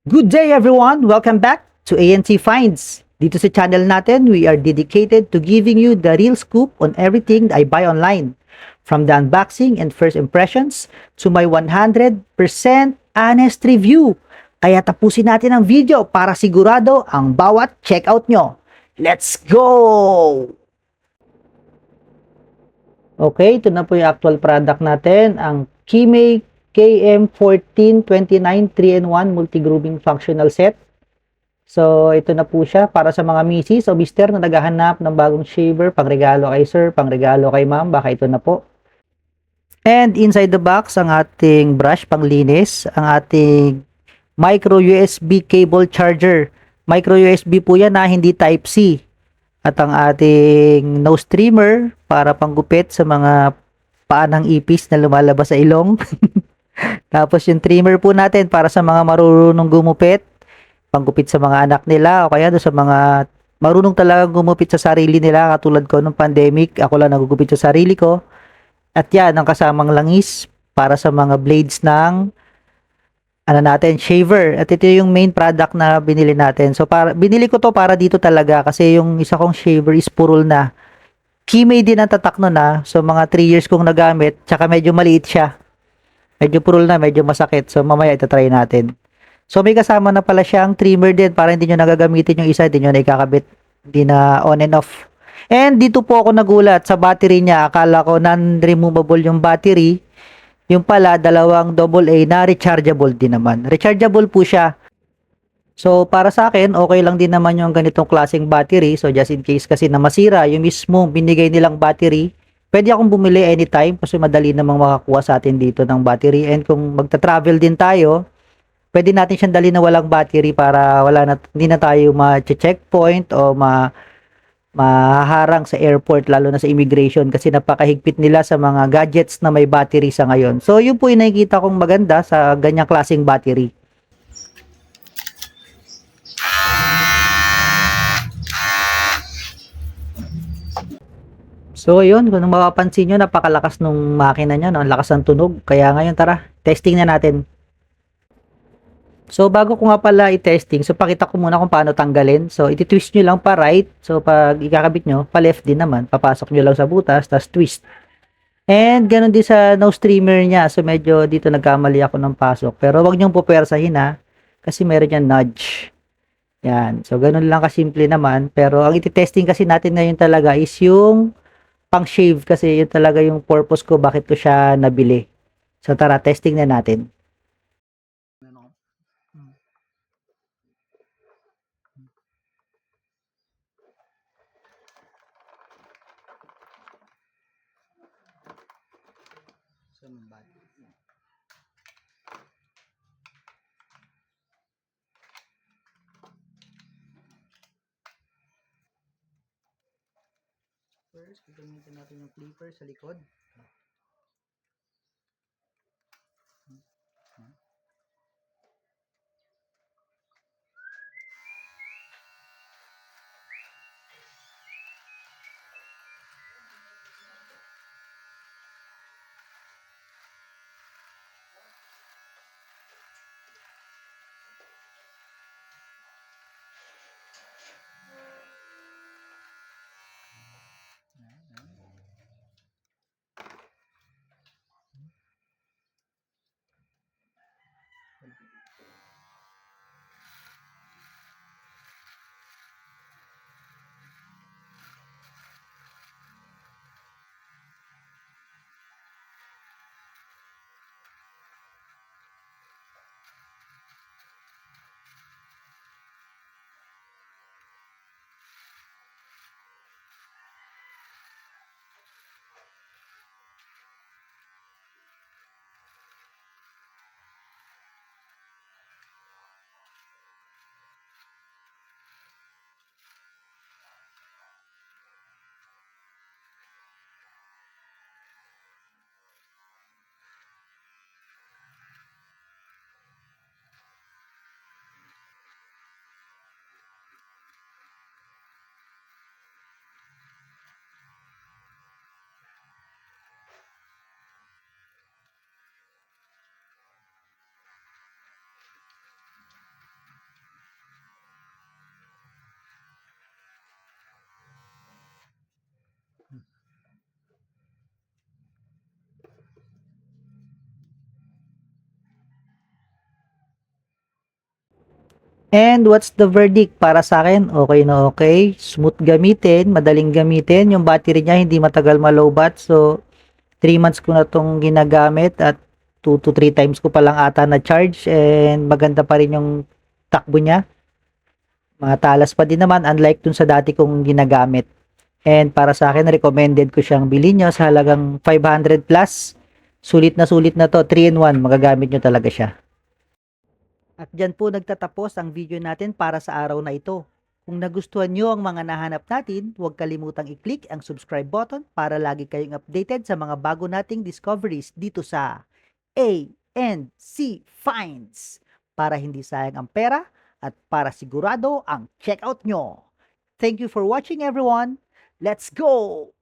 Good day everyone! Welcome back to ANT Finds. Dito sa channel natin, we are dedicated to giving you the real scoop on everything I buy online. From the unboxing and first impressions to my 100% honest review. Kaya tapusin natin ang video para sigurado ang bawat checkout nyo. Let's go! Okay, ito na po yung actual product natin, ang Kimei KM1429 3-in-1 Multi-Grooming Functional Set. So, ito na po siya para sa mga misis o mister na naghahanap ng bagong shaver, pangregalo kay sir, pangregalo kay ma'am, baka ito na po. And inside the box, ang ating brush panglinis, ang ating micro USB cable charger. Micro USB po yan na hindi Type-C. At ang ating nose trimmer para panggupit sa mga paa ng ipis na lumalabas sa ilong. Tapos yung trimmer po natin para sa mga marunong gumupit, panggupit sa mga anak nila o kaya do sa mga marunong talaga gumupit sa sarili nila katulad ko nung pandemic, ako lang nagugupit sa sarili ko. At yan, ang kasamang langis para sa mga blades ng shaver. At ito yung main product na binili natin. So binili ko to para dito talaga kasi yung isa kong shaver is purul na. Kimei din ang tatak nun na. So mga 3 years kong nagamit, tsaka medyo maliit siya. Medyo purul na, medyo masakit. So mamaya itatry natin. So may kasama na pala siyang trimmer din para hindi nyo nagagamitin yung isa, hindi nyo na ikakabit. Hindi na on and off. And dito po ako nagulat sa battery niya. Akala ko non-removable yung battery. Yung pala, dalawang AA na rechargeable din naman. Rechargeable po siya. So, para sa akin, okay lang din naman yung ganitong klaseng battery. So, just in case kasi na masira, yung mismo binigay nilang battery, pwede akong bumili anytime kasi madali namang makakuha sa atin dito ng battery. And kung magta-travel din tayo, pwede natin siyang dali na walang battery para hindi na tayo ma-checkpoint o mahaharang sa airport, lalo na sa immigration kasi napakahigpit nila sa mga gadgets na may battery sa ngayon. So, yun po yung nakikita kong maganda sa ganyang klaseng battery. So, yun, kung mapapansin nyo, napakalakas nung makina nyo, no? Ang lakas ng tunog. Kaya ngayon, tara, testing na natin. So, bago ko nga pala i-testing, so pakita ko muna kung paano tanggalin. So, iti-twist nyo lang pa right. So, pag ikakabit nyo, pa left din naman. Papasok nyo lang sa butas, tapos twist. And, ganun din sa nose trimmer niya. So, medyo dito nagkamali ako ng pasok. Pero, wag nyong pupersahin ha. Kasi meron yan nudge. Yan. So, ganun lang kasimple naman. Pero, ang iti-testing kasi natin ngayon talaga is yung pang-shave. Kasi yun talaga yung purpose ko bakit ko siya nabili. So, tara, testing na natin. First, gagamitin natin yung clipper sa likod. And what's the verdict para sa akin? Okay na okay. Smooth gamitin, madaling gamitin. Yung battery niya hindi matagal malobat. So 3 months ko na tong ginagamit at 2 to 3 times ko pa lang ata na charge and maganda pa rin yung takbo niya. Mga talas pa din naman unlike dun sa dati kong ginagamit. And para sa akin, recommended ko siyang bilhin nyo sa halagang 500 plus. Sulit na to, 3-in-1, magagamit nyo talaga siya. At dyan po nagtatapos ang video natin para sa araw na ito. Kung nagustuhan nyo ang mga nahanap natin, huwag kalimutang i-click ang subscribe button para lagi kayong updated sa mga bago nating discoveries dito sa A&C Finds. Para hindi sayang ang pera at para sigurado ang checkout nyo. Thank you for watching everyone. Let's go!